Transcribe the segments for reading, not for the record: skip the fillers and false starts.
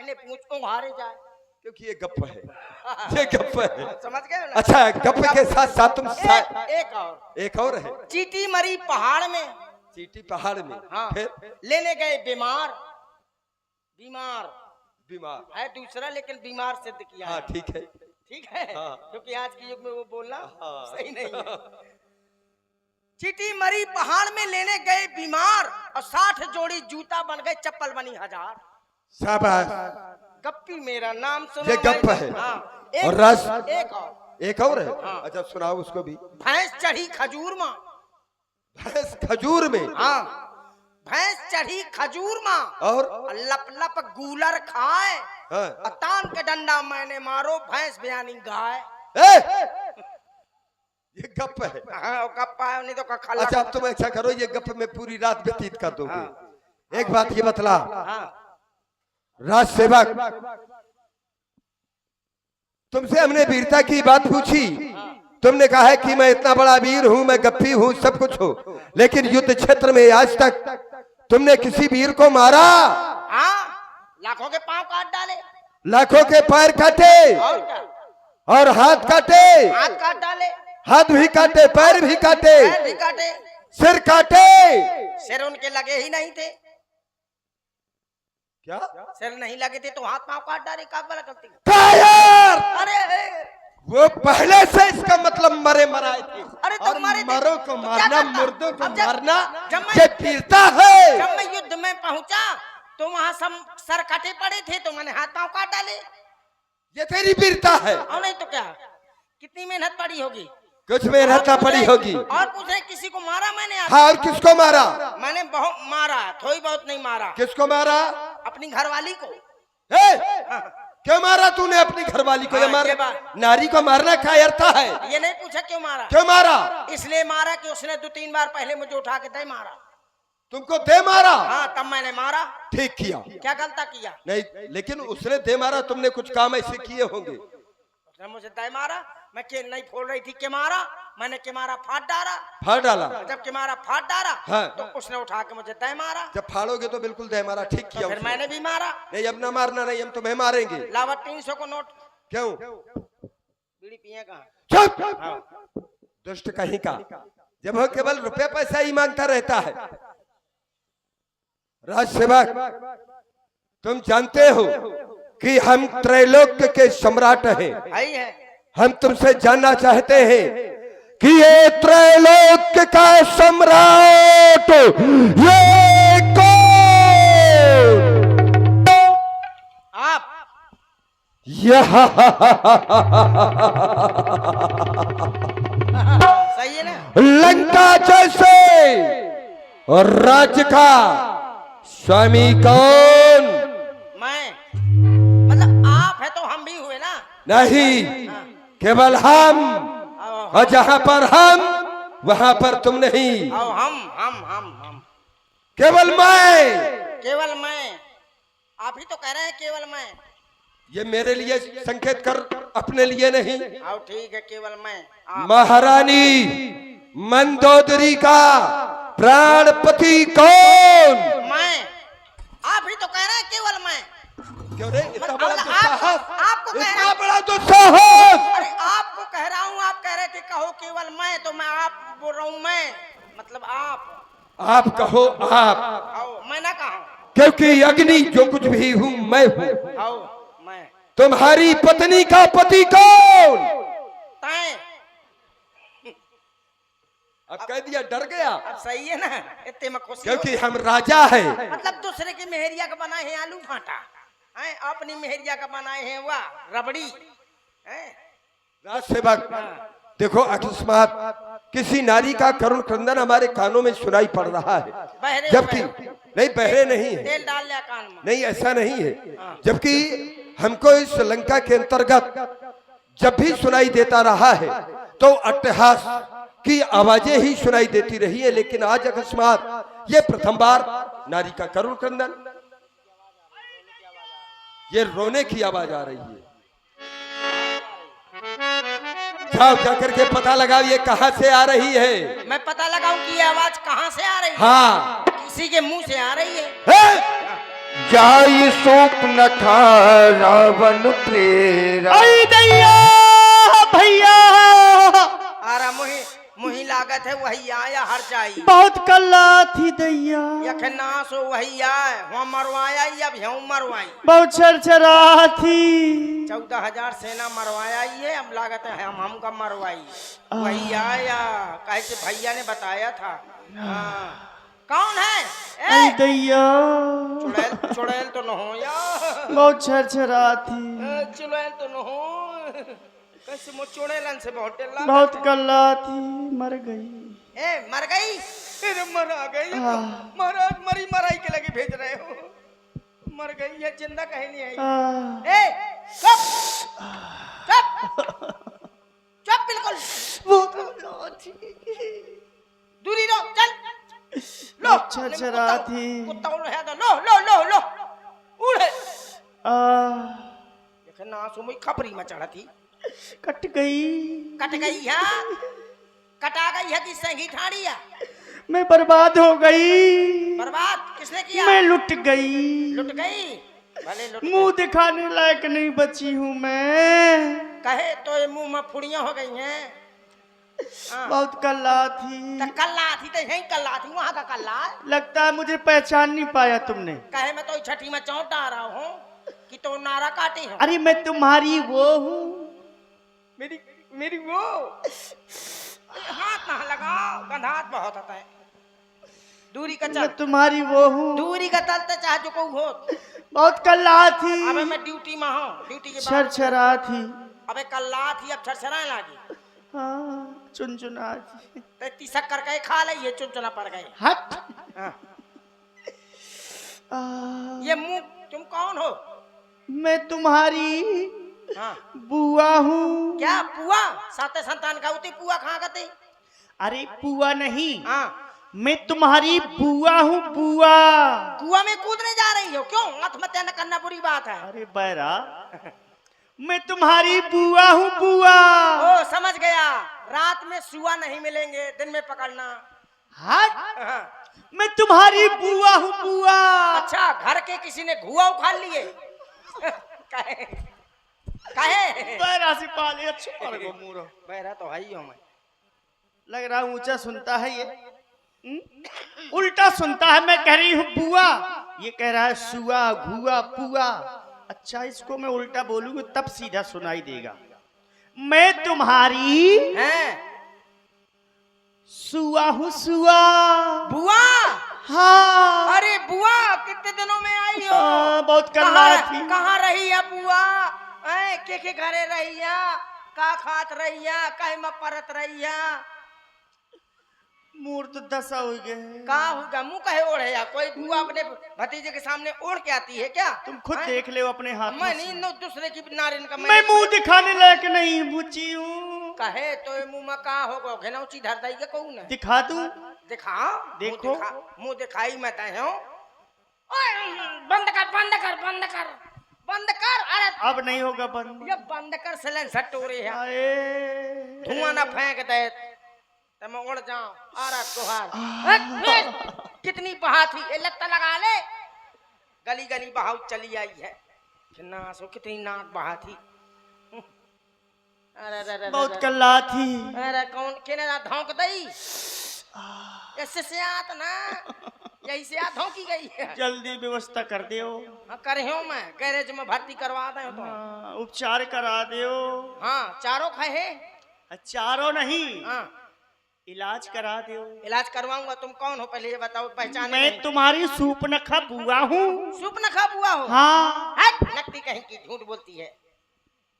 पहले पूछ उघारे जाए, क्योंकि ये गप है, ये गप है। समझ गए ना? अच्छा, गप के साथ साथ तुम एक और है। चीटी मरी पहाड़ में, चीटी पहाड़ में। हाँ, फिर लेने गए बीमार, बीमार बीमार है दूसरा, लेकिन बीमार सिद्ध किया। हाँ ठीक है, ठीक है, हाँ। क्योंकि आज के युग में वो बोलना हाँ। सही नहीं है। चीटी मरी पहाड़ में लेने गए बीमार, और 60 जोड़ी जूता बन गए, चप्पल बनी 1000। शाबाश, गप्पी मेरा नाम सुनो। ये गप है। हाँ, और रस एक और है। हाँ। अच्छा सुनाओ उसको भी। भैंस चढ़ी खजूर माँ, भैंस खजूर में। हाँ, भैंस चढ़ी खजूर माँ, और लप लप गूलर खाए, हाँ। तान के डंडा मैंने मारो, भैंस बयानी गाय। ये गप है। हाँ, गप्पा है, नहीं तो खल्ला। अच्छा अब तुम ऐसा करो, ये गप में पूरी रात व्यतीत कर दोगे। हाँ। एक बात ये बतला, हाँ, राज सेवक, तुमसे हमने वीरता की बात पूछी, तुमने कहा है कि मैं इतना बड़ा वीर हूं, मैं गप्पी हूं, सब कुछ हो, लेकिन युद्ध क्षेत्र में आज तक तुमने किसी वीर को मारा? हाँ, लाखों के पांव काट डाले, लाखों के पैर काटे, और क्या, और हाथ काटे, हाथ काट डाले, हाथ भी काटे, पैर भी काटे, पैर भी काटे, सिर काटे। सिर उनके लगे ही नहीं थे। क्या सिर नहीं लगे थे तो हाथ पांव काट डाले, का भला करती? यार, अरे वो पहले से इसका मतलब मरे मराए थे। अरे तो और मरे थे, मरों को तो क्या मारना, करता? मुर्दों को अब जब- मारना, जब मैं- ये वीरता है। जब मैं युद्ध में पहुंचा तो वहां सब सर कटे पड़े थे, तो मैंने हाथ पांव काट डाले। ये तेरी वीरता है। और नहीं तो क्या, कितनी मेहनत पड़ी होगी, कुछ मेहनत पड़ी होगी। और पूछ रहे किसी को मारा मैंने आज? हाँ, और किसको मारा? मैंने बहुत मारा, थोड़ी बहुत नहीं मारा, किसको मारा? अपनी घरवाली को। क्यों मारा तूने अपनी घरवाली को? हाँ, ये मार, ये बात। नारी को मारना कायरता है। ये नहीं पूछा क्यों मारा, क्यों मारा? इसलिए मारा कि उसने 2-3 बार पहले मुझे उठा के दे मारा। तुमको दे मारा? हाँ, तब मैंने मारा। ठीक किया। क्या गलता किया? नहीं, लेकिन उसने दे मारा, तुमने कुछ काम ऐसे किए होंगे। उसने मुझे दे मारा, मैं के नहीं फोड़ रही थी के मारा, मैंने के मारा फाड़ डाला। फाड़ डाला? जब के मारा फाड़ डाला, हाँ। तो उसने उठा के मुझे दे मारा। जब फाड़ोगे तो बिल्कुल दे मारा, ठीक किया। फिर मैंने भी मारा। नहीं, अब ना मारना, नहीं, हम तुम्हें मारेंगे। लावा 300 को नोट। क्यों? बीड़ी पिए कहाँ? चुप, हाँ। दुष्ट कहीं का, जब वो केवल रुपया पैसा ही मांगता रहता है। राज सेवक, तुम जानते हो कि हम त्रैलोक्य के सम्राट हैं। भाई है, हम तुमसे जानना चाहते हैं कि ये त्रैलोक्य का सम्राट ये कौन? आप। सही है ना? लंका जैसे और राज्य का स्वामी कौन? मैं, मतलब आप है तो हम भी हुए ना? नहीं, केवल हम, और जहां पर हम वहां पर तुम नहीं। आओ, हम केवल मैं। केवल मैं। आप ही तो कह रहे हैं केवल मैं। ये मेरे लिए संकेत कर, अपने लिए नहीं। आओ, ठीक है, केवल मैं। आप। महारानी मंदोदरी का प्राणपति कौन? मैं। आप ही तो कह रहे हैं केवल मैं। क्यों रे, इतना मतलब बड़ा दुस्साहस? आपको कह रहा इतना हूं। बड़ा दुस्साहस? अरे आपको कह रहा हूँ, आप कह रहे थे कहो केवल मैं, तो मैं आप बोल रहा हूँ, मैं मतलब आप कहो आप, आओ, मैं ना कहा। क्योंकि अग्नि जो कुछ भी हूँ मैं हूँ। आओ, मैं। तुम्हारी पत्नी का पति कौन? तैं। अब कह दिया, डर गया। अब सही है ना, इतने में खुशी क्योंकि हो। हम राजा है। मतलब दूसरे की मेहरिया का बनाए हैं आलू फाटा, हैं अपनी मेहरिया का बनाए हैं वाह रबड़ी, हैं? राज सेवक, देखो अकस्मात किसी नारी का करुण क्रंदन हमारे कानों में सुनाई पड़ रहा है, बहरे जबकि नहीं, बहरे नहीं है। तेल डाल लिया कान में। नहीं, ऐसा नहीं है। जबकि हमको इस लंका के अंतर्गत जब भी सुनाई देता रहा है तो अट्टहास की आवाजें ही सुनाई देती रही है, लेकिन आज अकस्मात ये प्रथम बार नारी का करुण क्रंदन, ये रोने की आवाज आ रही है। जाओ जाकर के पता लगाओ ये कहां से आ रही है। मैं पता लगाऊं कि ये आवाज कहां से आ रही है। हाँ, किसी के मुंह से आ रही है। जाई सूप न खा रावण प्रेरा। आई दैया भैया आरा मुही मुही लागत है वही आया हर जाई। बहुत कल्ला थी दैया यखे ना सो वही आए वहाँ मरवाया अब ह्यूं मरवाई। बहुत छरछरा थी 14,000 सेना मरवाया ही है अब लागत है हम का मरवाई। वही आया कहे कि भैया ने बताया था। हाँ कौन है? आई दैया चुड़ैल चुड़ैल तो न हो या बहुत छरछरा थी चुड़ैल तो न हो कैसे मो चुड़ैलन से बहुत डर लगा। बहुत कल्ला थी मर गई। ए मर गई फिर मरा गई। महाराज मरी मराई के लगे भेज रहे हो। मर गई है जिंदा कहीं नहीं आई। ए चुप चुप चुप बिल्कुल दूरी रहो चल लो छरछरा थी कुत्ता है तो लो लो लो लो उड़े देखे ना सुमुई खपरी में चढ़ा थी कट गई कट गई है कटा गई है कि सेंगी ठाड़ी है। मैं बर्बाद हो गई बर्बाद किसने किया? मैं लुट गई लुट गई भले लुट मुंह दिखाने लायक नहीं बची हूँ मैं। कहे तो ये मुंह में फुड़ियां हो गई हैं। बहुत कल्ला थी तो कल्ला थी तो यही कल्ला थी वहां का कल्ला है। लगता है मुझे पहचान नहीं पाया तुमने। कहे मैं तो छठी में चौंट आ रहा हूँ कि तो नारा काटी हूँ। अरे मैं तुम्हारी वो हूँ मेरी मेरी वो हाथ ना लगाओ गंधात बहुत होता है। दूरी का चल मैं तुम्हारी वो हूँ दूरी का चलते चाहे जो को हो। बहुत कल्ला थी अबे मैं ड्यूटी में हूँ ड्यूटी के बाद छरछरा थी अबे कल्ला थी अब छरछराने लगी। हाँ चुनचुना थी ते तीसक करके खा ले ये चुनचुना पड़ गए। हट हाँ। ये मुंह तुम कौन हो? मैं तुम्हारी हाँ। बुआ हूँ। क्या पुआ? साते संतान का उती पुआ कहाँ गती? अरे बुआ नहीं हाँ। मैं तुम्हारी बुआ हूँ बुआ। कुआ में कूदने जा रही हो क्यों? आत्महत्या न करना बुरी बात है। अरे बैरा मैं तुम्हारी बुआ हूँ बुआ। ओ समझ गया रात में सुआ नहीं मिलेंगे दिन में पकड़ना। हट हाँ। मैं तुम्हारी बुआ हूँ बुआ। अच्छा घर के किसी ने घुआ उखाड़ लिए कहे कहे बैरा से पाले अच्छा पर गो मूरो बहरा तो है ही हूँ मैं। लग रहा ऊंचा सुनता है ये उल्टा सुनता है। मैं कह रही हूँ बुआ ये कह रहा है सुआ घुआ पुआ। अच्छा इसको मैं उल्टा बोलूंगा तब सीधा सुनाई देगा। मैं तुम्हारी हैं सुआ हूँ सुआ बुआ। हाँ अरे बुआ कितने दिनों में आई हो? बहुत कल्ला थी। कहाँ रही है बुआ? के घरे रही है का खात रही है कहीं में परत रही है? मूर तो दशा हो गए का होगा मुंह कहे ओढ़े या कोई बुआ अपने भतीजे के सामने ओढ़ के आती है क्या? तुम खुद देख ले अपने हाथ मैं नहीं दूसरे की नारिन का मैं मुंह दिखाने लायक नहीं बुची हूँ। कहे तो मुंह में का होगा घेनौची धर दई के कहूं ना दिखा दूं? दिखा देखो मुंह दिखाई मैं तय हूं। बंद कर बंद कर बंद कर बंद कर। अरे अब नहीं होगा बंद। ये बंद कर सिलेंसर टोरे है आए धुआं ना फेंक दे तो मैं उड़ जाऊं। आ रहा तुहार कितनी बहा थी ये लगता लगा ले गली गली बहाव चली आई है। ना सो कितनी नाक बहा थी। अरे बहुत कल्ला थी। अरे कौन केने ना धौंक दई ऐसे से आत ना यही से आ धौंकी गई है। जल्दी व्यवस्था कर दियो। हाँ करे हूँ मैं गैरेज में भर्ती करवा दे तो। उपचार करा दियो। हाँ चारों खाए चारों नहीं हाँ इलाज करा दियो। इलाज करवाऊंगा। तुम कौन हो पहले ये बताओ पहचान? मैं तुम्हारी सूपनखा बुआ हूँ। सूपनखा बुआ हो? हाँ लगती कहीं की झूठ बोलती है।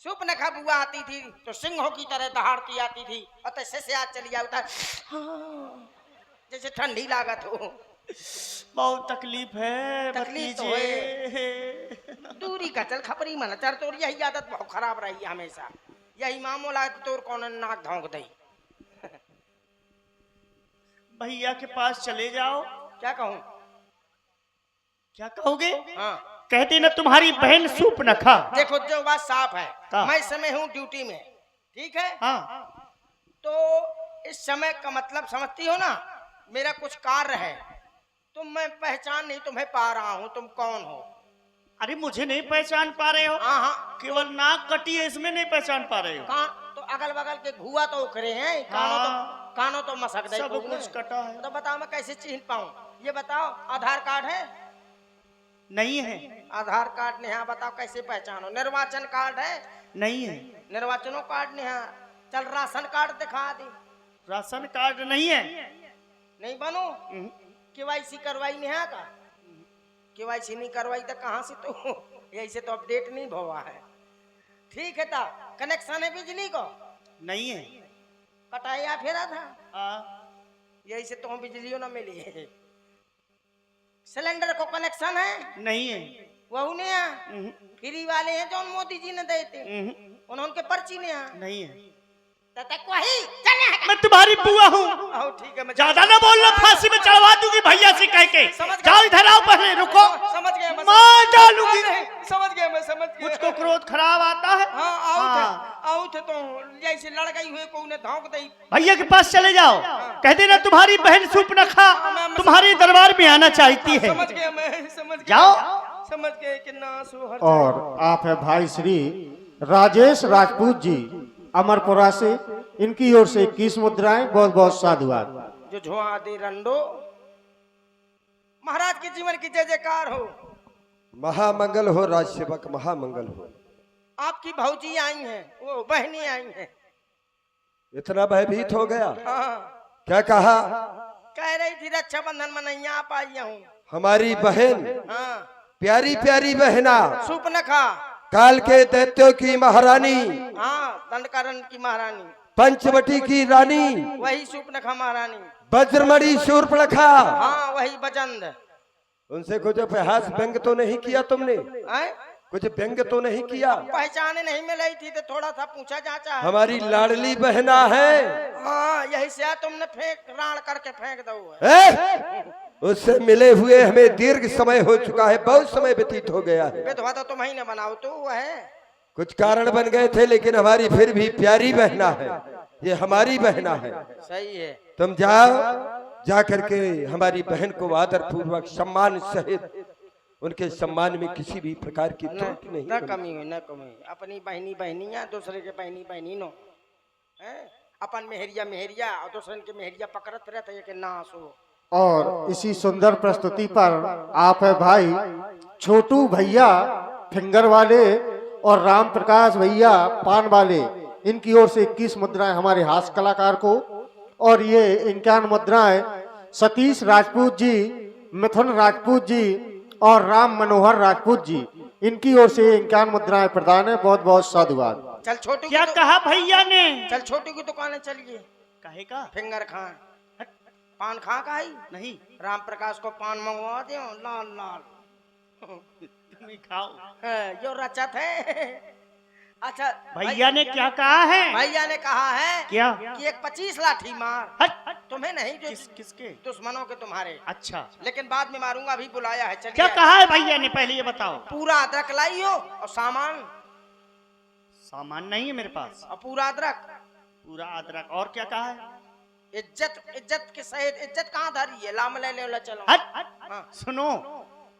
सूपनखा बुआ आती थी तो सिंहों की तरह दहाड़ती आती थी और से आज चली जाता जैसे ठंडी लागत हो। बहुत तकलीफ है तकलीफ तो है। दूरी का चल खपरी मन चर तोर यही आदत बहुत खराब रही है हमेशा। यही मामूला तोर कौन नाक धौंक दई। भैया के पास चले जाओ। क्या कहूँ? क्या कहोगे? हाँ कहते ना तुम्हारी बहन सूपनखा। देखो जो बात साफ है हाँ। मैं इस समय हूँ ड्यूटी में ठीक है। हाँ तो इस समय का मतलब समझती हो ना मेरा कुछ कार्य है मैं पहचान नहीं तुम्हें पा रहा हूँ, तुम कौन हो? अरे मुझे नहीं पहचान पा रहे हो? हाँ हाँ। केवल नाक कटी है, इसमें नहीं पहचान पा रहे हो? कहाँ तो अगल बगल के घुआ तो उखरे हैं, कानों तो मसक दे, सब कुछ कटा है। तो बताओ मैं कैसे चिन्ह पाऊँ? ये बताओ, आधार कार्ड है? नहीं है। आधार कार्ड नहीं है, बताओ कैसे पहचानो? निर्वाचन कार्ड है? नहीं है। निर्वाचनों कार्ड नहीं है। चल राशन कार्ड दिखा दे। राशन कार्ड नहीं है। नहीं बनो? केवाईसी करवाई नहीं है का? केवाईसी नहीं करवाई तो कहाँ से तो ऐसे तो अपडेट नहीं हुआ है। ठीक है, ता कनेक्शन है बिजली को? नहीं है। कटाया फेरा था? यही से तो बिजलियों ना मिली है। सिलेंडर को कनेक्शन है? नहीं है। वह नहीं है। फ्री वाले हैं जो मोदी जी ने देते, उन्होंने पर्ची नहीं है। नहीं है। तक वही चले। मैं तुम्हारी बुआ हूँ। ठीक है, मैं ज्यादा ना बोलना, फांसी में चढ़वा दूंगी भैया से कह के। जाओ इधर आओ, पहले रुको। समझ गया मैं, मार डालूंगी। समझ गया मैं, समझ गया। मुझको क्रोध खराब आता है। हाँ, आओ थे तो जैसे लड़ गई हुए को उन्हें धौंक दई। भैया के पास चले जाओ, कह देना तुम्हारी बहन सूप न खा, तुम्हारे दरबार में आना चाहती है। समझ गया मैं, समझ गया। जाओ। समझ गए कि ना सुहर। और आप है भाई श्री राजेश राजपूत जी अमरपुरा से, इनकी ओर से 21 मुद्राएं। बहुत बहुत साधुवाद। जो झुआ दे रंडो, महाराज के जीवन की जय जयकार हो। महामंगल हो राज सेवक, महामंगल हो। आपकी भौजी आई हैं, वो बहनी आई हैं। इतना भयभीत हो गया? हाँ। क्या कहा? कह रही थी रक्षाबंधन में नहीं आ पाई हूँ। हमारी बहन, हाँ। प्यारी प्यारी बहना, सुपनखा, काल के दैत्यों की महारानी, हाँ, दंडकारण्य की महारानी, पंचवटी की रानी, वही सुपनखा महारानी, वज्रमणि शूर्पणखा। हाँ वही बजंद। उनसे कुछ अभ्यास व्यंग तो नहीं किया तुमने? कुछ व्यंग तो नहीं किया? पहचाने नहीं मिल रही थी तो थोड़ा सा पूछा जाचा। हमारी लाडली बहना है। हाँ, यही से तुमने राण करके फेंक दो। उससे मिले हुए हमें दीर्घ समय हो चुका है, बहुत समय व्यतीत हो गया है। विधवा तो तुम ही न बनाओ, तो वो है। कुछ कारण बन गए थे, लेकिन हमारी फिर भी प्यारी बहना है, ये हमारी बहना है। सही है। तुम जाओ, जा करके हमारी बहन को आदर पूर्वक सम्मान सहित, उनके सम्मान में किसी भी प्रकार की त्रुटि नहीं, न कमी हुई, न कमी। अपनी बहनी बहनिया, दूसरे के बहनी बहनी नो है। अपन मेहरिया मेहरिया और दूसरे के मेहरिया पकड़त रहते है कि ना सो। और इसी सुंदर प्रस्तुति पर आप है भाई छोटू भैया फिंगर वाले और राम प्रकाश भैया पान वाले, इनकी ओर से 21 मुद्राएं हमारे हास्य कलाकार को। और ये 51 मुद्राएं सतीश राजपूत जी, मिथुन राजपूत जी और राम मनोहर राजपूत जी, इनकी ओर से 51 मुद्राएं प्रदान है। बहुत बहुत साधुवाद। चल छोटू क्या कहा भैया ने? चल छोटू की दुकान चलिए। कहे का? फिंगर खान पान खा का ही नहीं, राम प्रकाश को पान मंगवा दो, लाल लाल। तुम ही खाओ। जो रचत है। अच्छा भैया ने क्या कहा है? भैया ने कहा है क्या? कि एक 25 लाठी मार। हट। तुम्हें नहीं, जो किसके? दुश्मनों के तुम्हारे। अच्छा, लेकिन बाद में मारूंगा, अभी बुलाया है। चलिए। क्या कहा है भैया ने, पहले ये बताओ। पूरा अदरक लाई हो और सामान। सामान नहीं है मेरे पास। और पूरा अदरक। पूरा अदरक। और क्या कहा है? इज्जत, इज्जत के सहित। इज्जत कहाँ धरी है? लाम ले ले चलो। हट। हाँ। सुनो,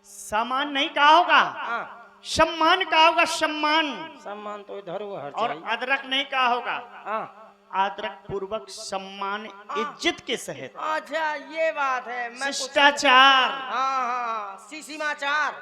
सामान नहीं कहा होगा, हाँ। सम्मान कहा होगा, सम्मान। सम्मान तो इधर हुआ। और अदरक नहीं कहा होगा। हाँ। आदरक पूर्वक सम्मान, इज्जत के सहित। अच्छा ये बात है। मैं शिष्टाचार। हाँ हाँ, सीसीमाचार।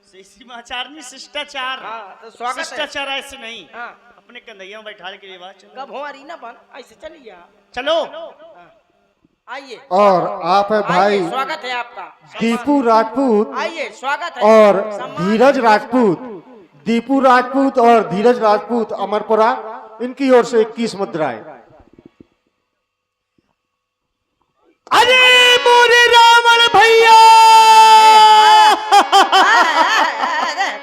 शिष्टाचार नहीं, शिष्टाचार। हाँ, तो स्वागत है। शिष्टाचार ऐसे नहीं। हाँ। अपने कंधैया में बैठा के लिए बात। कब हो रही ना बन, ऐसे चलिए। चलो। आइए। और आप है भाई आइए, स्वागत है आपका। दीपू राजपूत आइए, स्वागत है। और धीरज राजपूत, दीपू राजपूत और धीरज राजपूत अमरपुरा, इनकी ओर से 21 मुद्राएं। अरे मोरे रावण भैया,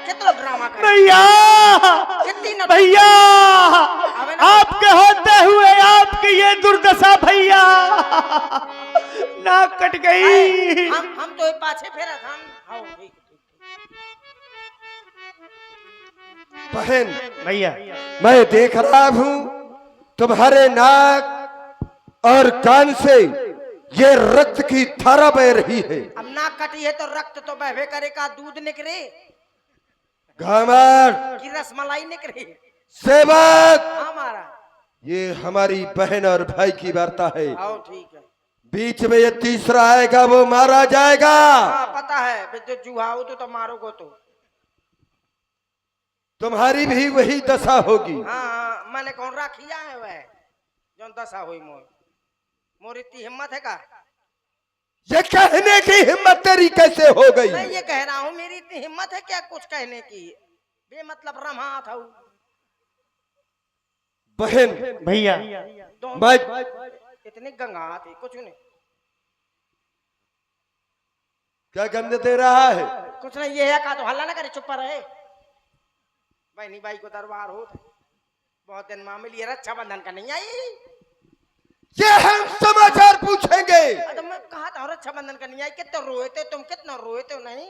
कितना ड्रामा कर भैया, भैया, आपके होते हुए आपकी ये दुर्दशा भैया, नाक कट गई। हम तो पाछे फेरा था। बहन भैया, मैं देख रहा हूँ तुम्हारे नाक और कान से ये रक्त की धारा बह रही है। अब नाक कटी है तो रक्त तो बहबे करेगा, दूध निकले गामर कि रसमलाई निकले। सेवक, हमारा ये हमारी बहन और भाई की वार्ता है। आओ ठीक है। बीच में ये तीसरा आएगा वो मारा जाएगा। हाँ पता है, जो जुआ हो तो मारोगो तो। तुम्हारी भी वही दशा होगी। हाँ मैंने कौन राखिया है वह जो दशा हुई मोर इतनी हिम्मत है का? ये कहने की हिम्मत तेरी कैसे हो गई? मैं ये कह रहा हूँ मेरी इतनी हिम्मत है क्या कुछ कहने की? बेमतलब रमा था बहन भैया मैं इतनी गंगा थी कुछ नहीं। क्या गंध दे रहा है? कुछ नहीं, ये है का तो हल्ला ना करे, चुप रहे। बहनी भाई को दरबार हो बहुत दिन माँ मिली, रक्षाबंधन का नहीं आई। ये हम समाचार पूछेंगे। तो मैं कहा था रक्षाबंधन का नहीं आई, कितना रोए थे तुम, कितना रोए थे? नहीं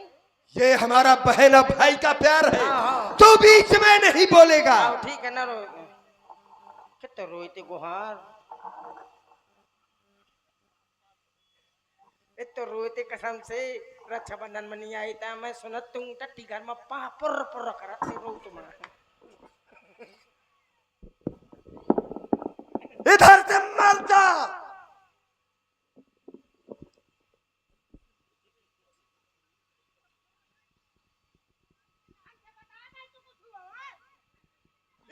ये हमारा बहन और भाई का प्यार है, हाँ। तू बीच में नहीं बोलेगा। ठीक है ना, रोए कितने रोए थे गुहार, इतने रोए थे कसम से। रक्षाबंधन में नहीं आई था, मैं सुनत तू टट्टी घर में पुर पुर करत रो तुम्हारा। इधर से मर जा।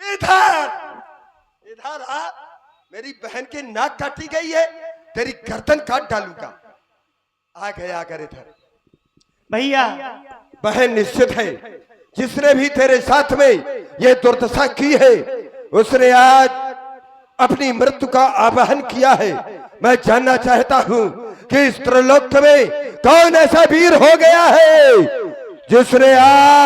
इधर इधर आ। मेरी बहन की नाक काटी गई है, तेरी गर्दन काट डालूंगा। आ गया कर इधर। भैया बहन निश्चित है, जिसने भी तेरे साथ में ये दुर्दशा की है उसने आज अपनी मृत्यु का आवाहन किया है। मैं जानना चाहता हूं कि इस त्रिलोक में कौन ऐसा वीर हो गया है जिसने आज